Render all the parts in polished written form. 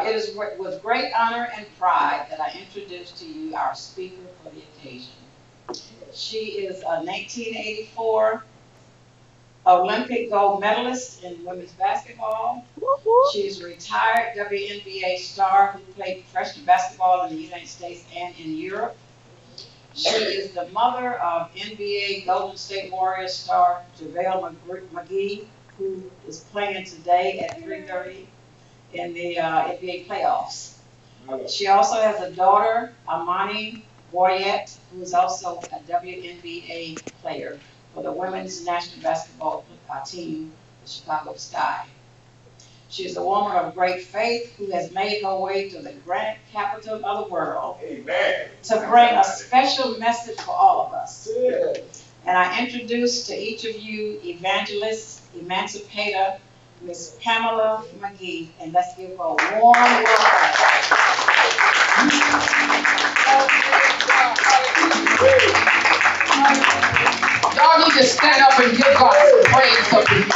it is with great honor and pride that I introduce to you our speaker for the occasion. She is a 1984 Olympic gold medalist in women's basketball. She is a retired WNBA star who played professional basketball in the United States and in Europe. She is the mother of NBA Golden State Warriors star JaVale McGee, who is playing today at 3:30 in the NBA playoffs. She also has a daughter, Amani Boyette, who is also a WNBA player for the women's national basketball team, the Chicago Sky. She is a woman of great faith who has made her way to the granite capital of the world. Amen. To bring a special message for all of us. Yeah. And I introduce to each of you evangelist, emancipator, Miss Pamela McGee, and let's give her a warm welcome. Y'all need to stand up and give God some praise up in here.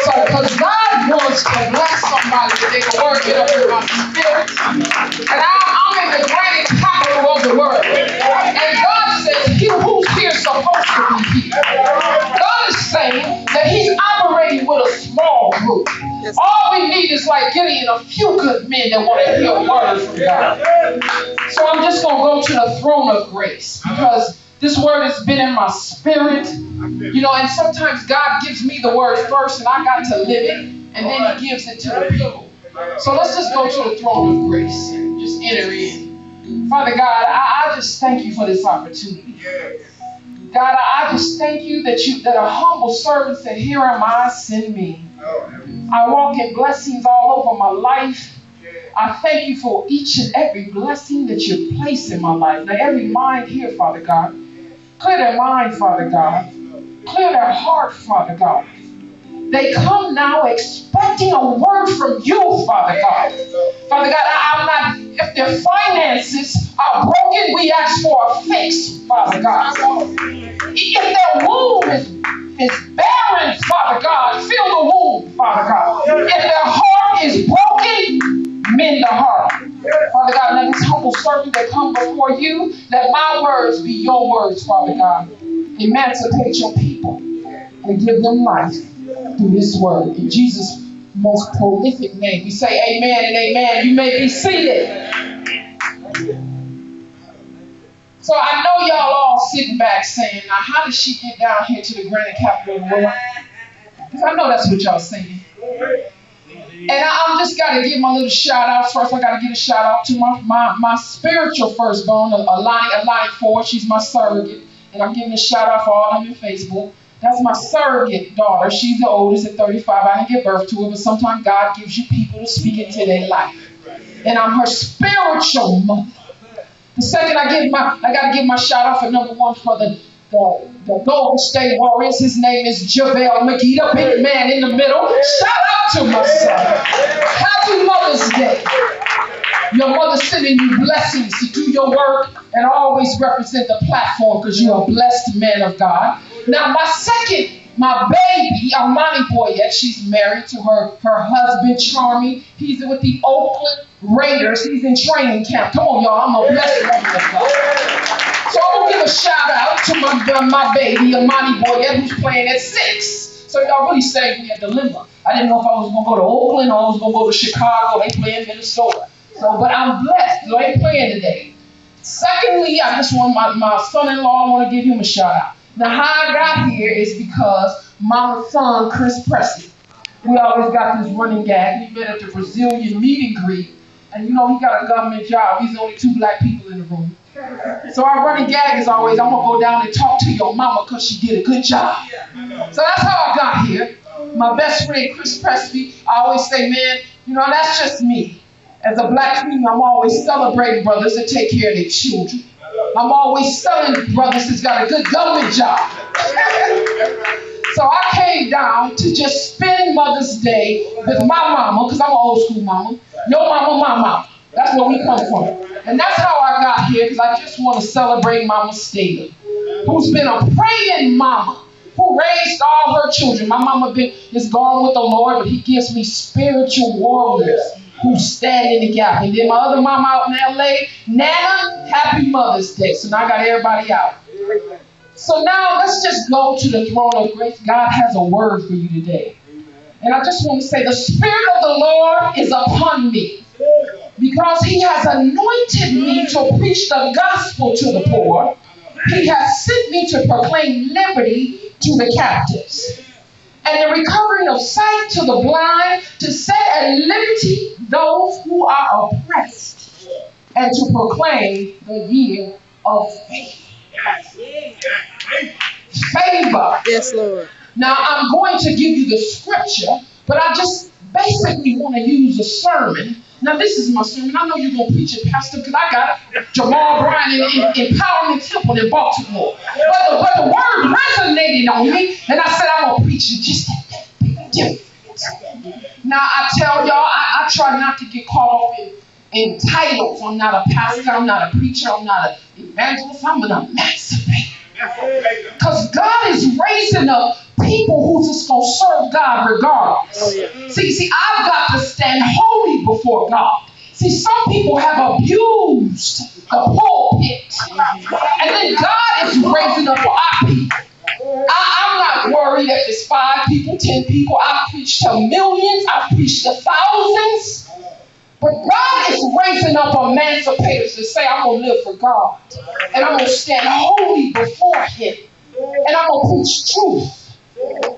So, because God wants to bless somebody that they can work it up in my spirit. And I'm in the granite capital of the world. And God says, he who's here is supposed to be here. God is saying that he's operating with a small group. All we need is like getting a few good men that want to hear a word from God. So I'm just going to go to the throne of grace because this word has been in my spirit, you know, and sometimes God gives me the word first and I got to live it, and then he gives it to the people. So let's just go to the throne of grace and just enter in. Father God, I just thank you for this opportunity. God, I just thank you that a humble servant said, here am I, send me. I walk in blessings all over my life. I thank you for each and every blessing that you place in my life. Now every mind here, Father God, clear their mind, Father God. Clear their heart, Father God. They come now expecting a word from you, Father God. Father God, I'm not, if their finances are broken, we ask for a fix, Father God. If their womb is barren, Father God, fill the womb, Father God. If their heart is broken, mend the heart. Father God, let this humble servant that come before you, let my words be your words, Father God. Emancipate your people and give them life through this word. In Jesus' most prolific name, we say amen and amen. You may be seated. So I know y'all all sitting back saying, now how did she get down here to the granite capital of the world? Because I know that's what y'all saying. And I'm just got to give my little shout out. First, I got to give a shout out to my spiritual firstborn, Alani Ford. She's my surrogate. And I'm giving a shout out for all them in Facebook. That's my surrogate daughter. She's the oldest at 35. I didn't give birth to her, but sometimes God gives you people to speak into their life. And I'm her spiritual mother. The second I got to give my shout out for number one for the Golden State Warriors. His name is JaVale McGee, the big man in the middle. Shout out to my son. Happy Mother's Day. Your mother sending you blessings to do your work and always represent the platform because you're a blessed man of God. Now, my baby, Amani Boyette, she's married to her husband, Charmy. He's with the Oakland Raiders. He's in training camp. Come on, y'all. I'm a blessed woman of God. So I'm going to give a shout out to my baby, Amani Boyette, who's playing at 6. So y'all really saved me a dilemma. I didn't know if I was going to go to Oakland or I was going to go to Chicago. They play in Minnesota. But I'm blessed. They ain't playing today. Secondly, I just want my son-in-law, I want to give him a shout out. Now, how I got here is because my son, Chris Presley, we always got this running gag. We met at the Brazilian meet and greet. And you know, he got a government job. He's the only 2 black people in the room. So our running gag is always, I'm going to go down and talk to your mama because she did a good job. So that's how I got here. My best friend, Chris Presley, I always say, man, you know, that's just me. As a black female, I'm always celebrating brothers that take care of their children. I'm always selling brothers that's got a good government job. So I came down to just spend Mother's Day with my mama, because I'm an old school mama. Your mama, my mama. That's where we come from. And that's how I got here, because I just want to celebrate Mama Staley, who's been a praying mama, who raised all her children. My mama is gone with the Lord, but he gives me spiritual warriors who stand in the gap. And then my other mom out in LA, Nana, happy Mother's Day. So now I got everybody out. So now let's just go to the throne of grace. God has a word for you today. And I just want to say the Spirit of the Lord is upon me because he has anointed me to preach the gospel to the poor. He has sent me to proclaim liberty to the captives and the recovering of sight to the blind, to set at liberty those who are oppressed, and to proclaim the year of faith. Favor. Yes, Lord. Now, I'm going to give you the scripture, but I just basically want to use a sermon. Now, this is my sermon. I know you're going to preach it, Pastor, because I got Jamal Bryan in Empowerment Temple in Baltimore. But the word resonated on me, and I said, I'm going to preach it just that big difference. Now, I tell y'all, I try not to get caught up in titles. I'm not a pastor. I'm not a preacher. I'm not an evangelist. I'm an emancipator. Because God is raising up people who's just going to serve God regardless. Oh, yeah. See, I've got to stand holy before God. See, some people have abused the pulpit. And then God is raising up our people. I'm not worried if it's 5 people, 10 people. I've preached to millions. I've preached to thousands. But God is raising up emancipators to say, I'm going to live for God. And I'm going to stand holy before him. And I'm going to preach truth.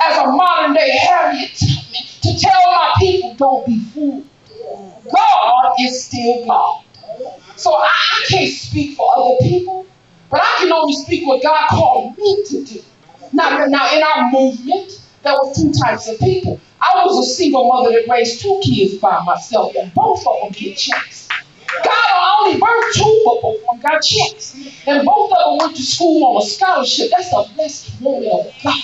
As a modern day Harriet Tubman, to tell my people, don't be fooled. God is still God. So I can't speak for other people, but I can only speak what God called me to do. Now in our movement, there were 2 types of people. I was a single mother that raised 2 kids by myself, and both of them get checks. God only birthed 2, but both of them got checks. And both of them went to school on a scholarship. That's a blessed woman of God.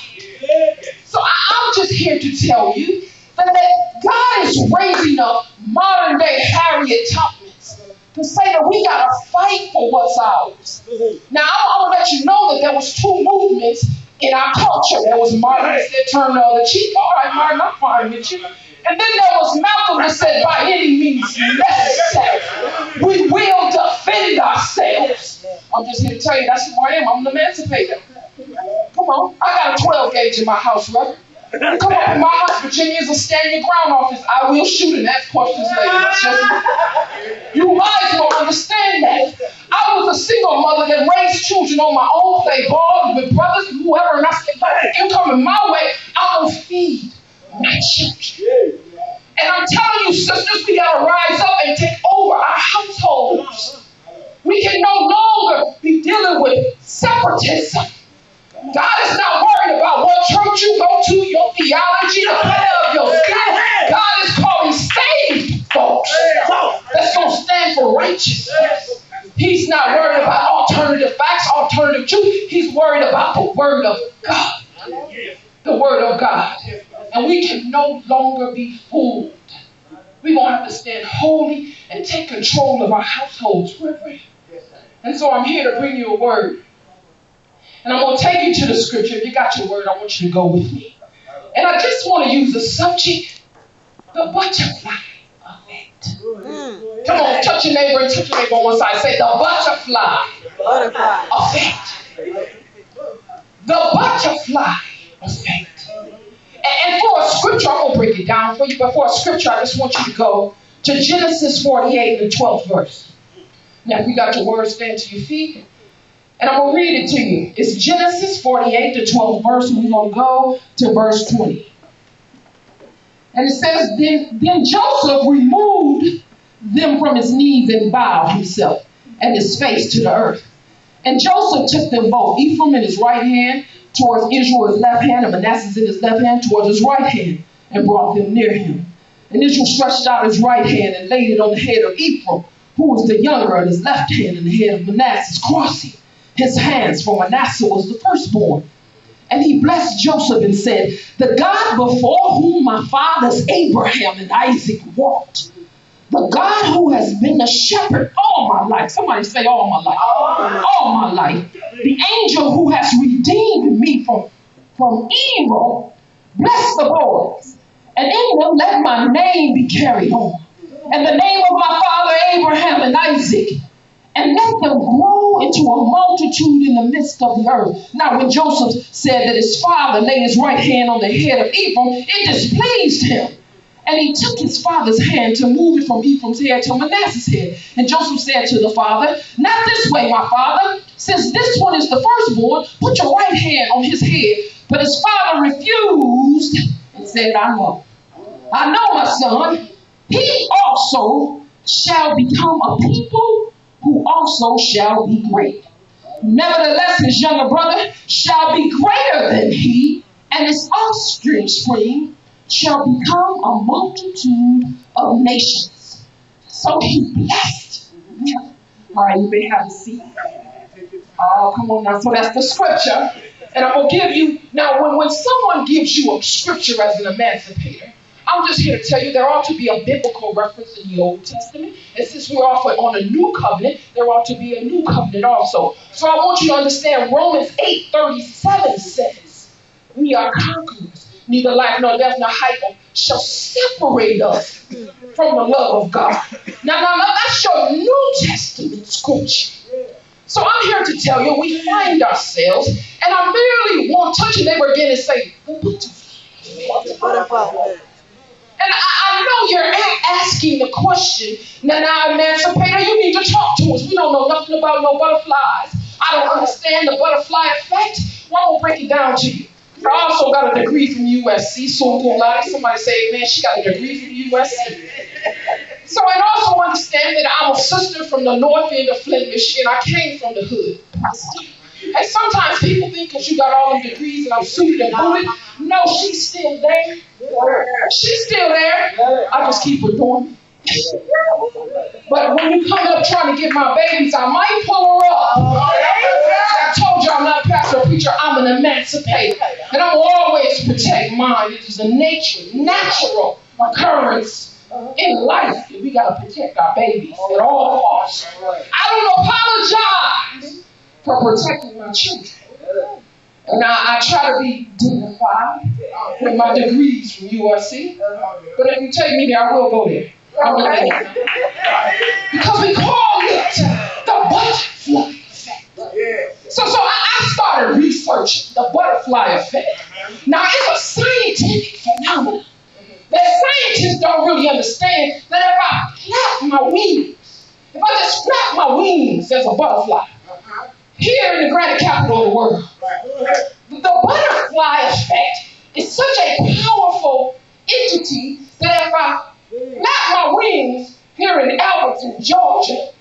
So I'm just here to tell you that God is raising up modern day Harriet Tubmans to say that we got to fight for what's ours. Now, I want to let you know that there was 2 movements in our culture. There was Martin that said, turn the other cheek. All right, Martin, I'm fine with you. And then there was Malcolm that said, by any means necessary, we will defend ourselves. I'm just here to tell you that's who I am. I'm an emancipator. Come on. I got a 12 gauge in my house, right? Come on, in my house, Virginia is a stand your ground office. I will shoot and ask questions later. You might as well understand that. I was a single mother that raised children on my own, played ball with brothers, whoever, and I said, you coming my way, I'm going to feed my children. And I'm telling you, sisters, we got to rise up and take over our households. We can no longer be dealing with separatism. God is not worried about what church you go to, your theology, the color of your skin. God is calling saved folks that's going to stand for righteousness. He's not worried about alternative facts, alternative truth. He's worried about the word of God. The word of God. And we can no longer be fooled. We're going to have to stand holy and take control of our households. And so I'm here to bring you a word. And I'm going to take you to the scripture. If you got your word, I want you to go with me. And I just want to use the subject, the butterfly effect. Come on, touch your neighbor and touch your neighbor on one side. Say the butterfly effect. The butterfly effect. And for a scripture, I'm going to break it down for you. But for a scripture, I just want you to go to Genesis 48, the 12th verse. Now, if you got your word, stand to your feet. And I'm going to read it to you. It's Genesis 48, the 12th verse, and we're going to go to verse 20. And it says, Then Joseph removed them from his knees and bowed himself and his face to the earth. And Joseph took them both, Ephraim in his right hand, towards Israel his left hand, and Manasseh in his left hand, towards his right hand, and brought them near him. And Israel stretched out his right hand and laid it on the head of Ephraim, who was the younger, and his left hand, and the head of Manasseh, crossing his hands, for Manasseh was the firstborn. And he blessed Joseph and said, the God before whom my fathers Abraham and Isaac walked, the God who has been the shepherd all my life. Somebody say all my life. All my life. The angel who has redeemed me from evil, bless the boys. And in them let my name be carried on. And the the midst of the earth. Now, when Joseph said that his father laid his right hand on the head of Ephraim, it displeased him. And he took his father's hand to move it from Ephraim's head to Manasseh's head. And Joseph said to the father, "Not this way, my father. Since this one is the firstborn, put your right hand on his head." But his father refused and said, I know, my son. He also shall become a people who also shall be great. Nevertheless, his younger brother shall be greater than he, and his offspring shall become a multitude of nations. So he blessed. All right, you may have a seat. Oh, come on now. So that's the scripture. And I'm going to give you, now when someone gives you a scripture as an emancipator, I'm just here to tell you there ought to be a biblical reference in the Old Testament. And since we're on a new covenant, there ought to be a new covenant also. So I want you to understand Romans 8:37 says, we are conquerors. Neither life nor death nor height shall separate us from the love of God. Now, that's your New Testament scripture. So I'm here to tell you, we find ourselves, and I merely want to touch your neighbor again and say, the butterfly. And I know you're asking the question, now, emancipator, you need to talk to us. We don't know nothing about no butterflies. I don't understand the butterfly effect. Well, I'm going to break it down to you. I also got a degree from USC, so somebody say, man, she got a degree from USC. So, and also understand that I'm a sister from the north end of Flint, Michigan. I came from the hood. And sometimes people think because you got all them degrees and I'm suited and booted. No, she's still there. She's still there. I just keep her doing it. But when you come up trying to get my babies, I might pull her up. I told you I'm not a pastor or preacher. I'm an emancipator. And I'm always protect mine. It is a natural occurrence in life. We got to protect our babies at all costs. I don't apologize for protecting my children. And I try to be dignified with my degrees from USC. But if you take me there, I will go there. Because we call it the butterfly effect. So I started researching the butterfly effect. Now, it's a scientific phenomenon that scientists don't really understand that if I flap my wings, if I just flap my wings as a butterfly, here in the granite capital of the world, the butterfly effect is such a powerful entity that if I flap my wings here in Alberton, Georgia,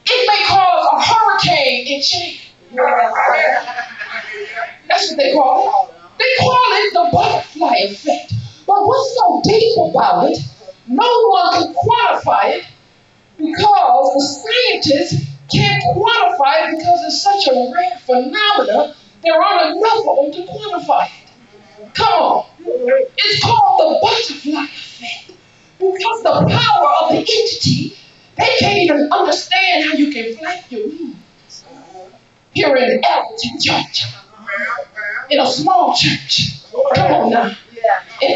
it may cause a hurricane in Chile. That's what they call it. They call it the butterfly effect. But what's so deep about it, no one can quantify it because the scientists can't quantify it because it's such a rare phenomenon. There aren't enough of them to quantify it. Come on. It's called the butterfly effect because the power of the entity, they can't even understand how you can flap your wings. Here in Alberton, Georgia, in a small church. Come on now.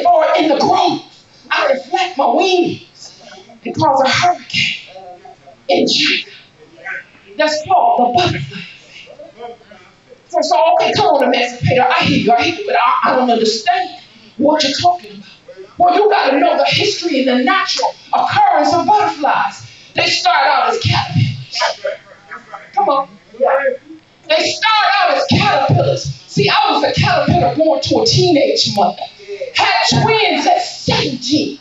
Or in the grove, I can flap my wings and cause a hurricane in China. That's called the butterfly effect. So okay, come on, emancipator. I hear you, but I don't understand what you're talking about. Well, you got to know the history and the natural occurrence of butterflies. They start out as caterpillars. Come on. They start out as caterpillars. See, I was a caterpillar born to a teenage mother. Had twins at 17.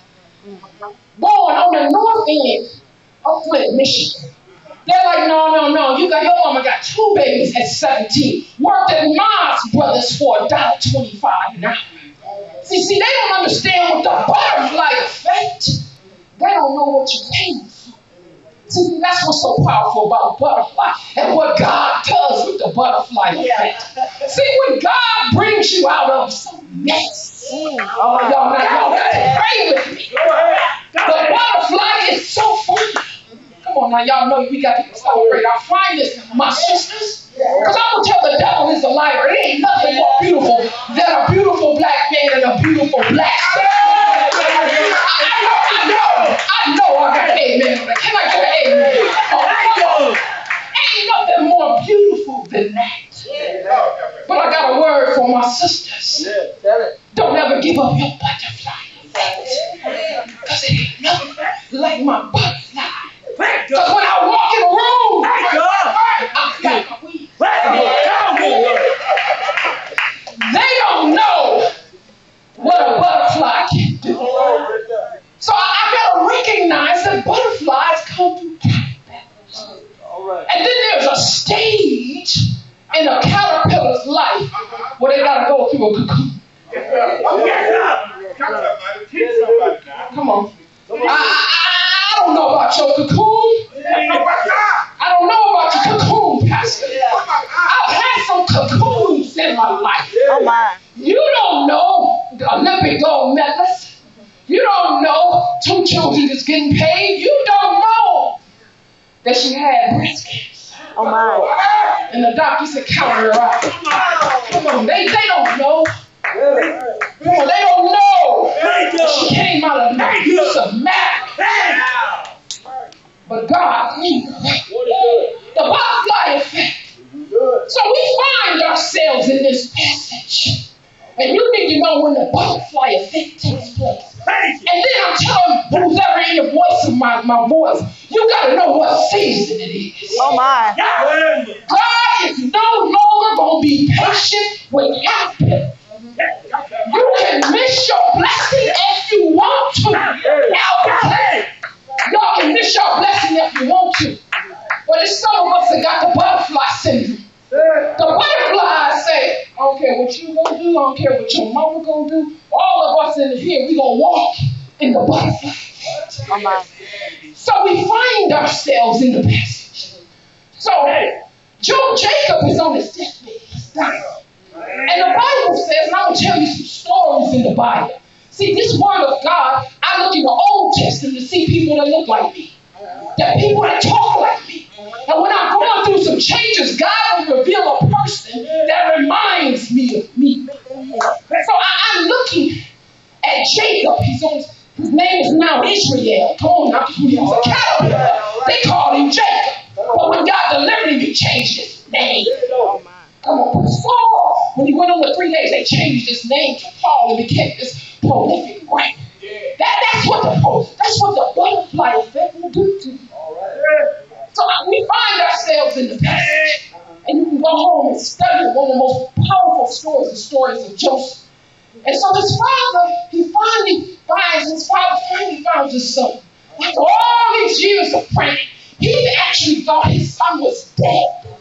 Born on the north end of Flint, Michigan. They're like, no. Your mama got 2 babies at 17. Worked at Mars Brothers for $1.25 an hour. See, they don't understand what the butterfly effect. They don't know what you're paying for. See, that's what's so powerful about butterfly and what God does with the butterfly effect. See, when God brings you out of some mess, y'all got to pray with me. The butterfly is so fun. Come on now, y'all know we got to celebrate our finest, my sisters. Because I'm going to tell the devil is a liar. It ain't nothing more beautiful than a beautiful black man and a beautiful black sister. I know I got an amen. Can I get an amen? Oh, ain't nothing more beautiful than that. for my sisters. Don't ever give up your butterfly. Because it ain't nothing like my butterfly. Because when I walk in a room, I got my wings. They don't know what a butterfly can do. So I gotta recognize that butterflies come through caterpillars. And then there's a stage in a caterpillar's life where they gotta go through a cocoon. Come on. I don't know about your cocoon. I don't know about your cocoon, Pastor. I've had some cocoons in my life. Oh my. You don't know the Olympic gold medalist. You don't know 2 children that's getting paid. You don't know that she had breast cancer. Oh my. And the doctor said, count her out. Come on, they don't know. Come on, they don't know that she came out of an abusive marriage. But God knew. The butterfly effect. So we find ourselves in this passage. And you need to know when the butterfly effect takes place. And then I'm telling who's ever in the voice of my voice, you got to know what season it is. Oh my. God is no longer going to be patient with caterpillars. You can miss your blessing if you want to. Y'all can miss your blessing if you want to. But it's some of us that got the butterfly syndrome. The butterflies say, I don't care what you gonna do, I don't care what your mama gonna do. All of us in here, we gonna walk in the butterfly. So we find ourselves in the passage. So Jacob is on his deathbed. He's dying. And the Bible says, and I'm gonna tell you some stories in the Bible. See, this word of God, I look in the Old Testament to see people that look like me. That people that talk like me. And when I'm going through some changes, God will reveal a person that reminds me of me. So I'm looking at Jacob. His name is now Israel. Come on now, he was a caterpillar. They called him Jacob. But when God delivered him, he changed his name. Come on, Saul. When he went on the 3 days, they changed his name to Paul and became this prolific writer. That's what the butterfly effect will do to you. So we find ourselves in the passage, and you can go home and study one of the most powerful stories, the stories of Joseph. And so his father finally found his son. After all these years of praying, he actually thought his son was dead.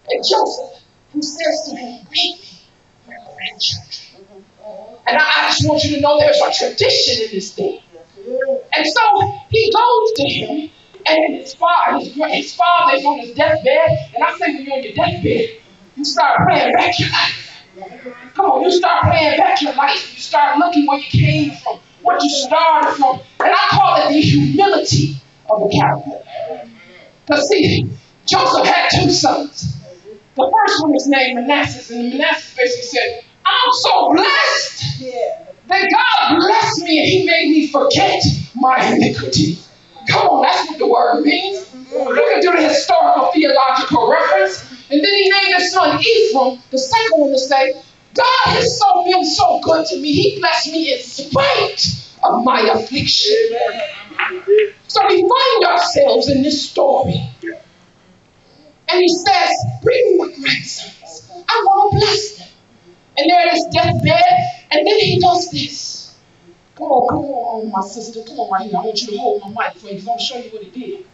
And Joseph, who says to him, bring me my grandchildren. And I just want you to know there's a tradition in this thing. And so he goes to him, and his father is on his deathbed. And I say, when you're on your deathbed, you start praying back your life. Come on, you start praying back your life. You start looking where you came from, what you started from. And I call it the humility of a caterpillar. Because see, Joseph had 2 sons. The first one is named Manasseh, and Manasseh basically said, I'm so blessed that God blessed me and he made me forget my iniquity. Come on, that's what the word means. You can do the historical theological reference. And then he named his son Ephraim, the second one, to say, God has been so good to me. He blessed me in spite of my affliction. So we find ourselves in this story. And he says, bring me my grandsons. I want to bless them. And they're at his deathbed. And then he does this. Come on, my sister. Come on right here. I want you to hold my mic for you because I'm going to show you what he did.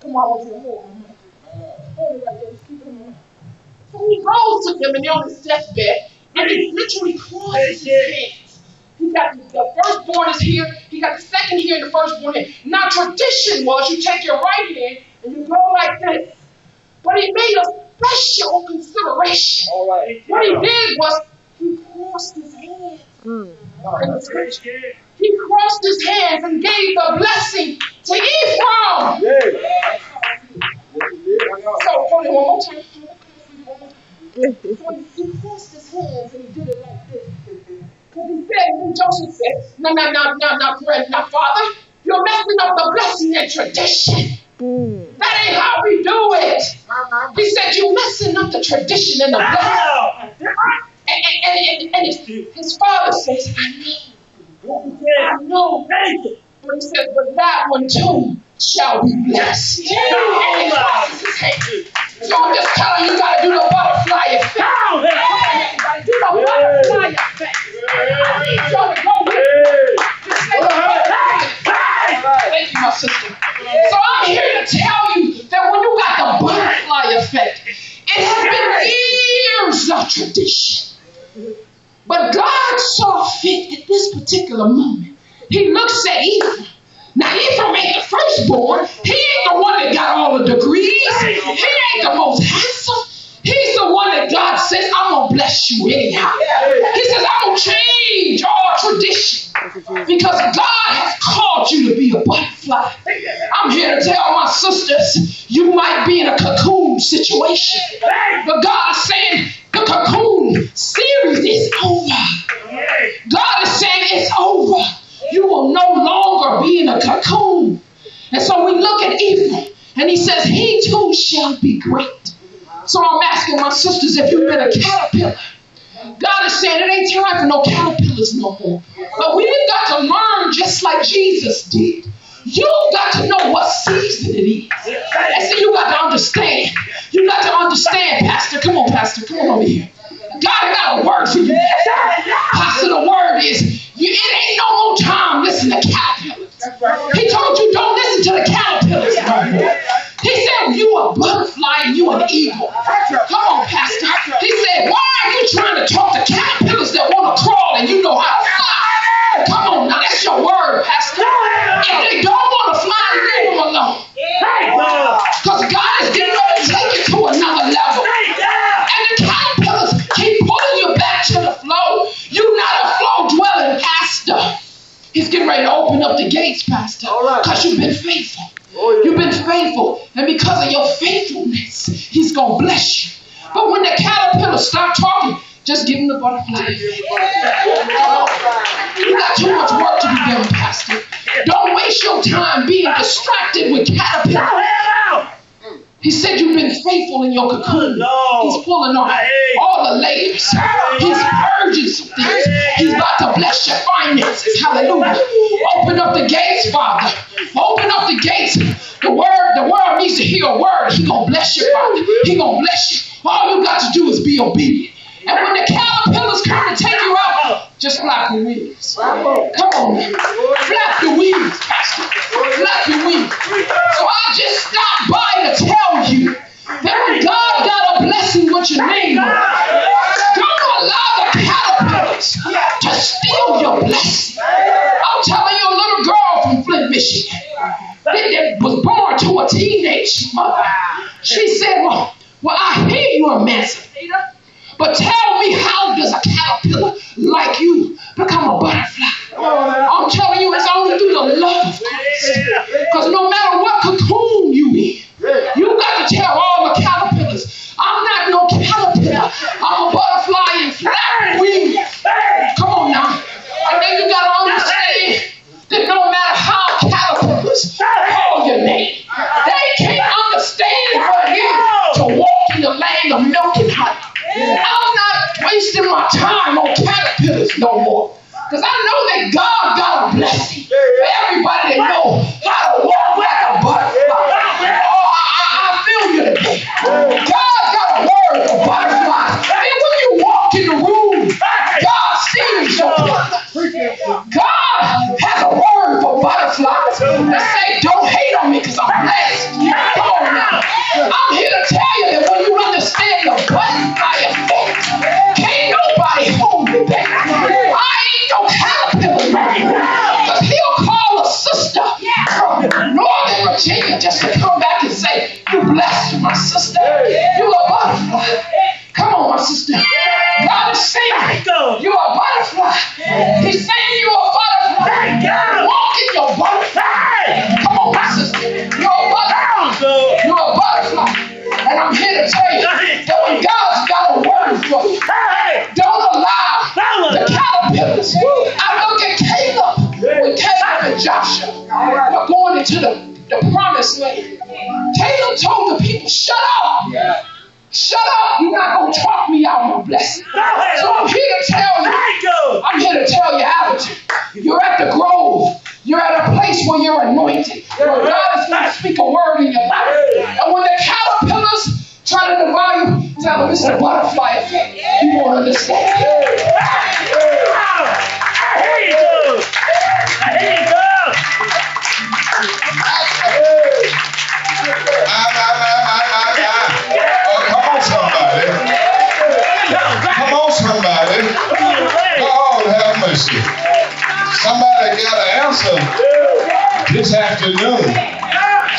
Come on, I want you to hold my mic. Hold it right there. Just keep it on. So he goes to them and they're on his deathbed. And he literally crosses his hands. He got the firstborn is here. He got the second here and the firstborn here. Now, tradition was you take your right hand and you go like this. But he made a special consideration. All right. What he did was he crossed his hands. He crossed his hands and gave the blessing to Ephraim. So, hold it one more time. So he crossed his hands and he did it like this. Because he said, and Joseph said, no, Father, you're messing up the blessing and tradition. That ain't how we do it. He said, you're messing up the tradition and the blessing. And his father says, I know. But he says, but that one too shall be blessed. And he crosses his hand. So I'm just telling you, you got to do the butterfly effect. Everybody do the butterfly effect. I need y'all to go with me. Just say the butterfly effect. Thank you, my sister. So I'm here to tell you that when you got the butterfly effect, it has been years of tradition. But God saw fit at this particular moment. He looks at Ephraim. Now, Ephraim ain't the firstborn. He ain't the one that got all the degrees. He ain't the most handsome. He's the one that God says, I'm going to bless you anyhow. He says, I'm going to change all tradition because God has called you to be a butterfly. I'm here to tell my sisters, you might be in a cocoon situation, but God is saying the cocoon series is over. God is saying it's over. You will no longer be in a cocoon. And so we look at Ephraim, and he says, he too shall be great. So I'm asking my sisters, if you've been a caterpillar, God is saying it ain't time for no caterpillars no more. But we've got to learn just like Jesus did. You've got to know what season it is. And so you got to understand. You got to understand, Pastor. Come on, Pastor. Come on over here. God got a word for you. Pastor, the word is, it ain't no more time listening to caterpillars. He told you don't listen to the caterpillars no more. He said you a butterfly and you an eagle. Come on, Pastor. He said, why are you trying to talk to caterpillars that want to crawl and you know how to fly? Come on, now that's your word, Pastor. If they don't want to fly, leave them alone. Because God is getting ready to take you to another level. And the caterpillars keep pulling you back to the flow. You're not a flow-dwelling pastor. He's getting ready to open up the gates, Pastor, because you've been faithful. You've been faithful. And because of your faithfulness, he's going to bless you. But when the caterpillars start talking, just give them the butterfly. You got too much work to be done, Pastor. Don't waste your time being distracted with caterpillars. He said you've been faithful in your cocoon. He's pulling off all the layers. He's purging some things. He's about to bless your finances. Hallelujah. Open up the gates, Father. Open up the gates. The world needs to hear a word. He's going to bless you, Father. He's going to bless you. All you got to do is be obedient. And when the caterpillars come to take you out, just flap your wings. Come on now. Flap your wings, Pastor. Flap your wings. So I just stopped by to tell you that when God got a blessing with your name on it, don't allow the caterpillars to steal your blessing. I'm telling you, a little girl from Flint, Michigan, that was born to a teenage mother. She said, well, I hear you, Emancipator. But tell me, how does a caterpillar like you become a butterfly? I'm telling you, it's only through the love of Christ. Because no matter what cocoon you in, you got to tell all the caterpillars, I'm not no caterpillar. I'm a butterfly in flat wings. Come on now. And then you got to understand that no matter how caterpillars call your name, they can't understand what it is to walk in the land of milk and honey. I'm not wasting my time on caterpillars no more. Because I know that God got a blessing for everybody that knows how to walk like a butterfly. Oh, I feel you today. God got a word for butterflies. And when you walk in the room, God sees your butterfly. God has a word for butterflies. They say, don't hate on me because I'm blessed. Come on now. I'm here to tell you that when you understand the butterfly effect, can't nobody hold me back. I ain't no caterpillar, because he'll call a sister from Northern Virginia just to come back and say, you blessed my sister. You a butterfly. Come on, my sister. God is saying, you a butterfly. He's saying you a butterfly. Walk in your butterfly. Come on, my sister. You're a butterfly. You're a butterfly. And I'm here to tell you that when God's got a word for you, don't allow the caterpillars. I look at Caleb, when Caleb and Joshua were going into the promised land. Caleb told the people, shut up. Shut up. You're not going to talk me out of a blessing. So I'm here to tell you. I'm here to tell you, Albert. You're at the grove. You're at a place where you're anointed. Where God is going to speak a word in your life. And when the caterpillars try to devour you, tell them it's the butterfly effect. You won't understand. Come on, somebody. Come on, somebody. Lord have mercy. Somebody got an answer this afternoon.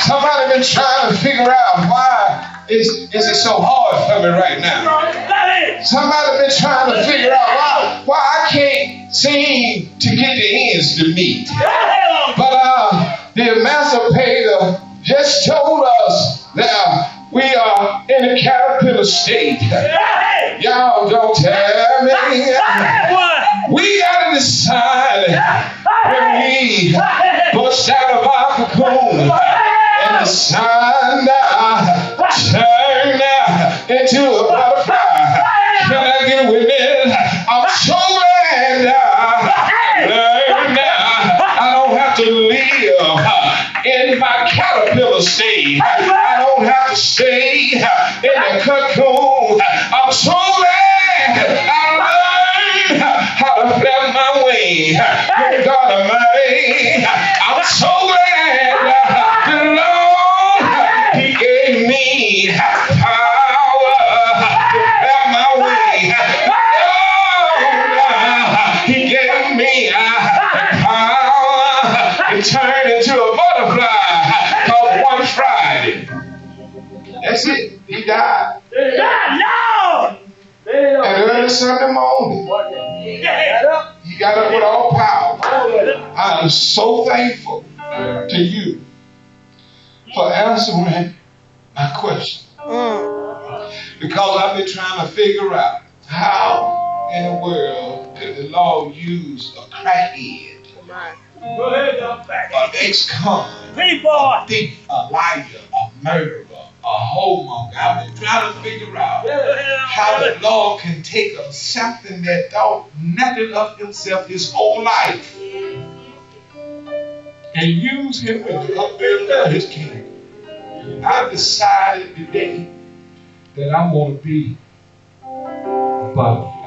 Somebody been trying to figure out why is it so hard for me right now. Somebody been trying to figure out why I can't seem to get the ends to meet. But the emancipator just told us that we are in a caterpillar state. Y'all don't tell me. We gotta decide when we bust out of our cocoon and decide turn into a butterfly. Can I get with it? I'm so glad I don't have to live in my caterpillar state. I don't have to stay in the cocoon. I'm so glad I learned how to flap my wings. Good God Almighty, I'm so glad the Lord, He gave me power to flap my wings. Lord, He gave me power to turn into a butterfly called one Friday. That's it. He died. And early Sunday morning, he got up with all power. I am so thankful to you for answering my question. Because I've been trying to figure out how in the world could the Lord use a crackhead, an ex-con, a thief, a liar, a murderer, a homo. I've been trying to figure out how the Lord can take something that thought nothing of himself his whole life and use him to upbuild his kingdom. I've decided today that I'm going to be a butterfly.